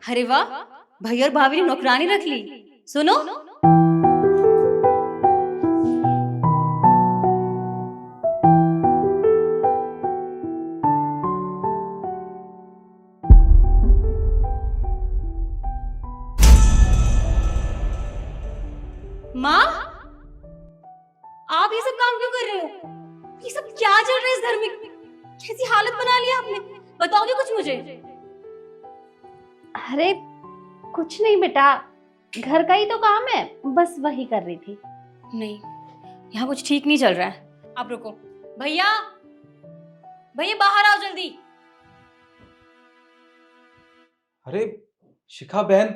अरे वाह, भैया और भाभी ने नौकरानी रख ली। सुनो, माँ, आप ये सब काम क्यों कर रहे हो? ये सब क्या चल रहा है इस घर में? कैसी हालत बना ली आपने? बताओगे कुछ मुझे? अरे कुछ नहीं बेटा, घर का ही तो काम है, बस वही कर रही थी। नहीं, यहाँ कुछ ठीक नहीं चल रहा है। आप रुको। भैया, भैया बाहर आओ जल्दी। अरे शिखा बहन,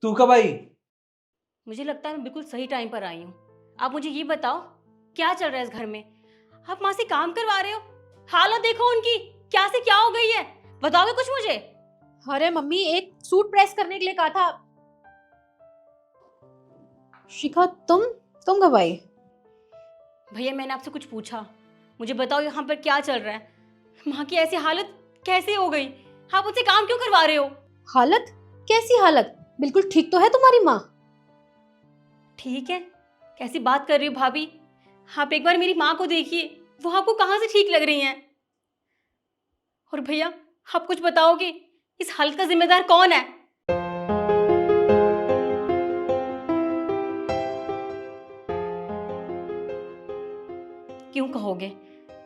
तू कब आई? मुझे लगता है मैं बिल्कुल सही टाइम पर आई हूँ। आप मुझे ये बताओ, क्या चल रहा है इस घर में? आप माँ से काम करवा रहे हो? हालत देखो उनकी, क्या से क्या हो गई है? बताओगे कुछ मुझे? अरे मम्मी, एक सूट प्रेस करने के लिए कहा था। शिखा, तुम कब आई? भैया मैंने आपसे कुछ पूछा, मुझे बताओ यहाँ पर क्या चल रहा है? माँ की ऐसी हालत कैसे हो गई? आप मुझसे काम क्यों करवा रहे हो? हालत? कैसी हालत? बिल्कुल ठीक तो है तुम्हारी माँ। ठीक है, कैसी बात कर रही हो भाभी? आप एक बार मेरी माँ को देखिए, वो आपको कहाँ से ठीक लग रही हैं? और भैया, आप कुछ बताओगे, इस हालत का जिम्मेदार कौन है? क्यों कहोगे?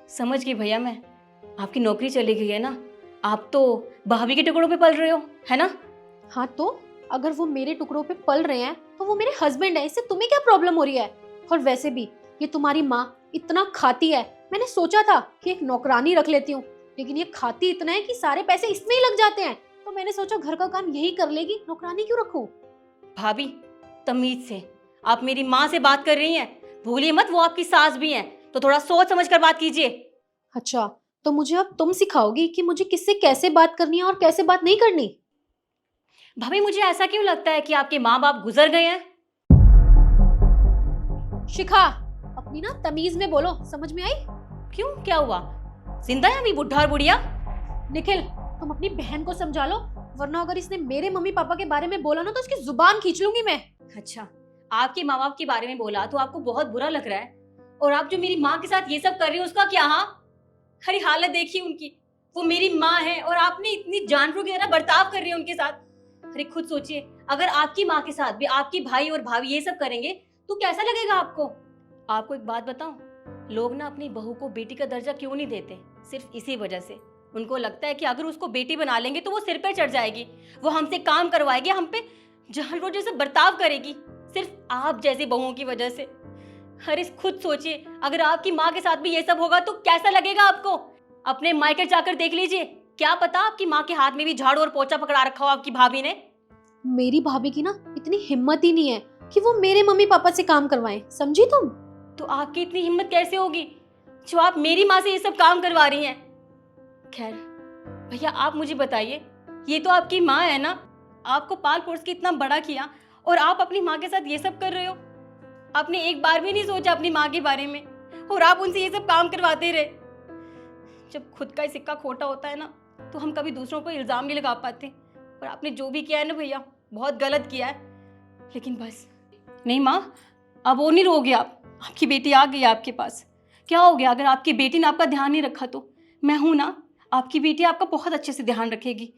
समझ गई भैया मैं, आपकी नौकरी चली गई है ना, आप तो भाभी के टुकड़ों पे पल रहे हो, है ना? हाँ तो अगर वो मेरे टुकड़ों पे पल रहे हैं तो वो मेरे हस्बैंड है, इससे तुम्हें क्या प्रॉब्लम हो रही है? और वैसे भी ये तुम्हारी माँ इतना खाती है, मैंने सोचा था कि एक नौकरानी रख लेती हूँ, लेकिन ये खाती इतना है कि सारे पैसे इसमें ही लग जाते हैं। तो मैंने सोचा घर का काम यही कर लेगी, नौकरानी क्यों रखूं? भाभी, तमीज से, आप मेरी माँ से बात कर रही हैं, भूलिए मत वो आपकी सास भी हैं, तो थोड़ा सोच समझ कर बात कीजिए। अच्छा, तो मुझे अब तुम सिखाओगी कि मुझे किससे कैसे बात करनी है और कैसे बात नहीं करनी? भाभी, मुझे ऐसा क्यों लगता है कि आपके माँ बाप गुजर गए हैं? शिखा, अपनी ना तमीज में बोलो, समझ में आई? क्यों, क्या हुआ? जिंदा है अभी बुढ़ा और बुढ़िया? निखिल, तुम अपनी बहन को समझा लो, वरना अगर इसने मेरे मम्मी पापा के बारे में बोला ना तो इसकी जुबान खींच लूंगी मैं। अच्छा, आपके माँ बाप के बारे में बोला तो आपको बहुत बुरा लग रहा है, और आप जो मेरी माँ के साथ ये सब कर रही हो उसका क्या? हाँ, खरी हालत देखिए उनकी, वो मेरी माँ है और आपने इतनी जानवरों की तरह बर्ताव कर रही है उनके साथ। अरे खुद सोचिए, अगर आपकी माँ के साथ भी आपकी भाई और भाभी ये सब करेंगे तो कैसा लगेगा आपको? आपको एक बात बताऊं, लोग ना अपनी बहू को बेटी का दर्जा क्यों नहीं देते? सिर्फ इसी वजह से, उनको लगता है कि अगर उसको बेटी बना लेंगे तो वो सिर पर चढ़ जाएगी, वो हमसे काम करवाएगी, हम पे जानवरों जैसे बर्ताव करेगी, सिर्फ आप जैसी बहुओं की वजह से। अरे खुद सोचिए, अगर आपकी माँ के साथ भी ये सब होगा तो कैसा लगेगा आपको? अपने मायके जाकर देख लीजिए, क्या पता आपकी माँ के हाथ में भी झाड़ू और पोछा पकड़ा रखा हो आपकी भाभी ने। मेरी भाभी की ना इतनी हिम्मत ही नहीं है कि वो मेरे मम्मी पापा से काम करवाएं, समझी तुम? तो आपकी इतनी हिम्मत कैसे होगी जो आप मेरी माँ से ये सब काम करवा रही हैं? खैर भैया, आप मुझे बताइए, ये तो आपकी माँ है ना, आपको पाल पोस के इतना बड़ा किया और आप अपनी माँ के साथ ये सब कर रहे हो? आपने एक बार भी नहीं सोचा अपनी माँ के बारे में, और आप उनसे ये सब काम करवाते रहे। जब खुद का ही सिक्का खोटा होता है ना, तो हम कभी दूसरों पर इल्जाम नहीं लगा पाते। और आपने जो भी किया है ना भैया, बहुत गलत किया है। लेकिन बस नहीं माँ, अब वो नहीं रहोगे आप, आपकी बेटी आ गई आपके पास। क्या हो गया अगर आपकी बेटी ने आपका ध्यान नहीं रखा तो? मैं हूं ना, आपकी बेटी आपका बहुत अच्छे से ध्यान रखेगी।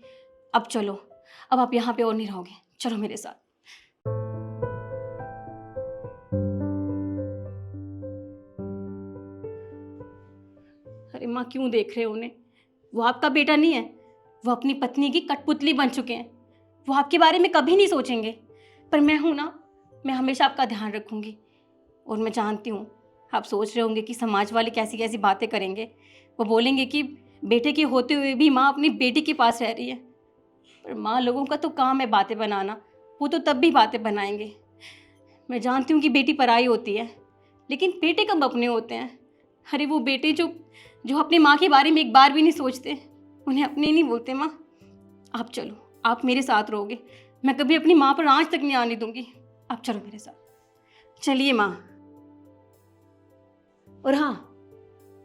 अब चलो, अब आप यहाँ पे और नहीं रहोगे, चलो मेरे साथ। अरे माँ, क्यों देख रहे हो उन्हें? वो आपका बेटा नहीं है, वो अपनी पत्नी की कठपुतली बन चुके हैं। वो आपके बारे में कभी नहीं सोचेंगे, पर मैं हूं ना, मैं हमेशा आपका ध्यान रखूंगी। और मैं जानती हूँ आप सोच रहे होंगे कि समाज वाले कैसी कैसी बातें करेंगे, वो बोलेंगे कि बेटे के होते हुए भी माँ अपनी बेटी के पास रह रही है। पर माँ लोगों का तो काम है बातें बनाना, वो तो तब भी बातें बनाएंगे। मैं जानती हूँ कि बेटी पराई होती है, लेकिन बेटे कब अपने होते हैं? अरे वो बेटे जो जो अपनी माँ के बारे में एक बार भी नहीं सोचते, उन्हें अपने नहीं बोलते माँ। आप चलो, आप मेरे साथ रहोगे, मैं कभी अपनी माँ पर आँच तक नहीं आने दूंगी। आप चलो मेरे साथ, चलिए माँ। और हाँ,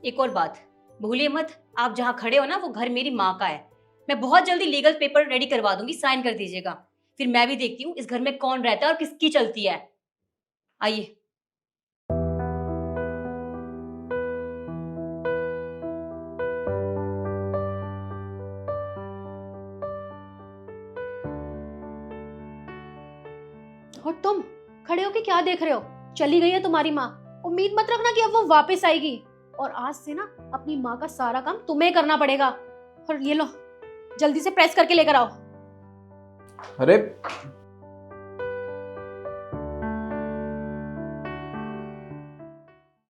एक और बात, भूलिए मत, आप जहाँ खड़े हो ना वो घर मेरी माँ का है, मैं बहुत जल्दी लीगल पेपर रेडी करवा दूंगी, साइन कर दीजिएगा। फिर मैं भी देखती हूँ इस घर में कौन रहता है और किसकी चलती है। आइए। और तुम खड़े होके क्या देख रहे हो? चली गई है तुम्हारी माँ, उम्मीद मत रखना कि अब वो वापस आएगी। और आज से ना अपनी माँ का सारा काम तुम्हें करना पड़ेगा। और ये लो, जल्दी से प्रेस करके लेकर आओ। अरे